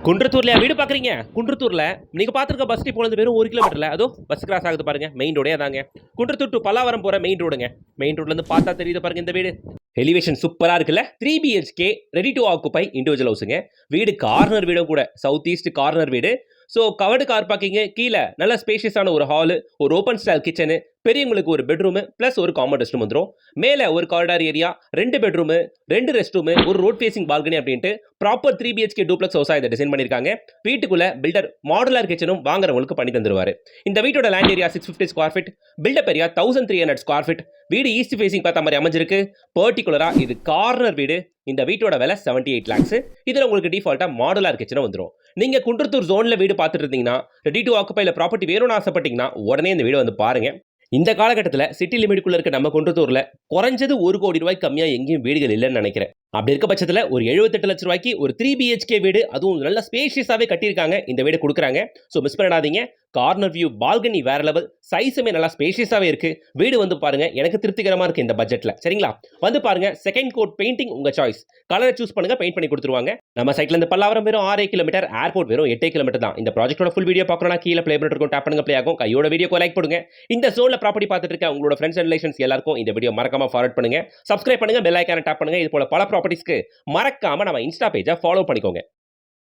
குன்றத்தூர்ல வீடு பாக்குறீங்க? குன்றத்தூர்ல நீங்க பாத்துருக்க பஸ் ஸ்டாப் போனது வெறும் 1 கிலோமீட்டர்ல அதோ பஸ் கிராஸ் ஆகுது பாருங்க. மெயின் ரோடே அதாங்க. குன்றத்தூர் டு பல்லாவரம் போற மெயின் ரோடுங்க. மெயின் ரோட்ல இருந்து பார்த்தா தெரியுது பாருங்க இந்த வீடு. எலிவேஷன் சூப்பரா இருக்குல்ல. 3 BHK ready to occupy individual ஹவுஸுங்க. வீடு கார்னர் வீடும் கூட. சவுத் ஈஸ்ட் கார்னர் வீடு. ஸோ கவர்டு கார் பார்க்கிங்கு கீழே நல்ல ஸ்பேஷியஸான ஒரு ஹாலு, ஒரு ஓப்பன் ஸ்டைல் கிச்சனு, பெரியவங்களுக்கு ஒரு பெட்ரூமு ப்ளஸ் ஒரு காமன் ரெஸ்ட் ரூம் வந்துடும். மேலே ஒரு corridor area, 2 bedroom, 2 rest room, ஒரு ரோட் ஃபேசிங் பால்கனி அப்படின்ட்டு ப்ராப்பர் 3 பிஹெச்கே டூப்ளெக்ஸ் ஹவுஸாக இதை டிசைன் பண்ணியிருக்காங்க. வீட்டுக்குள்ள பில்டர் மாடுலர் கிச்சனும் வாங்குறவங்களுக்கு பண்ணி தந்துருவாரு. இந்த வீட்டோட land area 650 square feet, built up area 1300 square feet. வீடு ஈஸ்ட் ஃபேசிங் பார்த்த மாதிரி அமைஞ்சிருக்கு. பர்டிகுலரா இது கார்னர் வீடு. இந்த வீட்டோட விலை 78 லேக்ஸ். இதில் உங்களுக்கு டிஃபால்ட்டா மாடுலர் கிச்சனும் வந்துடும். நீங்க குன்றத்தூர் ஜோன்ல வீடு பார்த்துட்டு இருந்தீங்கன்னா, ரெடி டு ஆக்குபைல ப்ராப்பர்ட்டி வேணும்னு ஆசைப்பட்டீங்கன்னா உடனே இந்த வீடு வந்து பாருங்க. இந்த காலகட்டத்தில் சிட்டி லிமிட்டுக்குள்ள இருக்க நம்ம குன்றத்தூர்ல குறைஞ்சது 1 கோடி ரூபாய்க்கு கம்மியா எங்கேயும் வீடுகள் இல்லைன்னு நினைக்கிறேன். அப்படி இருக்க பட்சத்தில் ஒரு 78 லட்சம் ரூபாய்க்கு ஒரு 3 பிஹெச்கே வீடு, அதுவும் நல்ல ஸ்பேஷியஸாவே கட்டியிருக்காங்க. இந்த வீடு கொடுக்குறாங்க. ஸோ மிஸ் பண்ணிடாதீங்க. கார்னர் வியூ, பால்கனி வேற லெவல், சைஸுமே நல்லா ஸ்பேஷியஸாவே இருக்கு. வீடு வந்து பாருங்க, எனக்கு திருப்திகரமா இருக்கு இந்த பட்ஜெட்ல. சரிங்களா? வந்து பாருங்க. செகண்ட் கோட் பெயிண்டிங் உங்க சாய்ஸ். கலரை சூஸ் பண்ணுங்க, பெயிண்ட் பண்ணி கொடுத்துருவாங்க. நம்ம சைட்ல இருந்து பல்லாவரம் வெறும் 6 கிலோமீட்டர், ஏர்போர்ட் வெறும் 8 கிலோமீட்டர் தான். இந்த ப்ராஜெக்டோட ஃபுல் வீடியோ பார்க்கணும்னா கீழே ப்ளே பட்டன் இருக்கும், டேப் பண்ணுங்க, ப்ளே ஆகும். கையோட வீடியோக்கு லைக் பண்ணுங்க. இந்த ஜோன்ல ப்ராப்பர்ட்டி பார்த்துட்டு இருக்க உங்களோட ஃப்ரெண்ட்ஸ் அண்ட் ரிலேஷன்ஸ் எல்லாருக்கும் இந்த வீடியோ மறக்காம ஃபார்வர்ட் பண்ணுங்க. சப்ஸ்கிரைப் பண்ணுங்க, பெல் ஐகானை டேப் பண்ணுங்க. இது போல பல ப்ராப்பர்ட்டிஸ்க்கு மறக்காம நம்ம இன்ஸ்டா பேஜை ஃபாலோ பண்ணிக்கோங்க.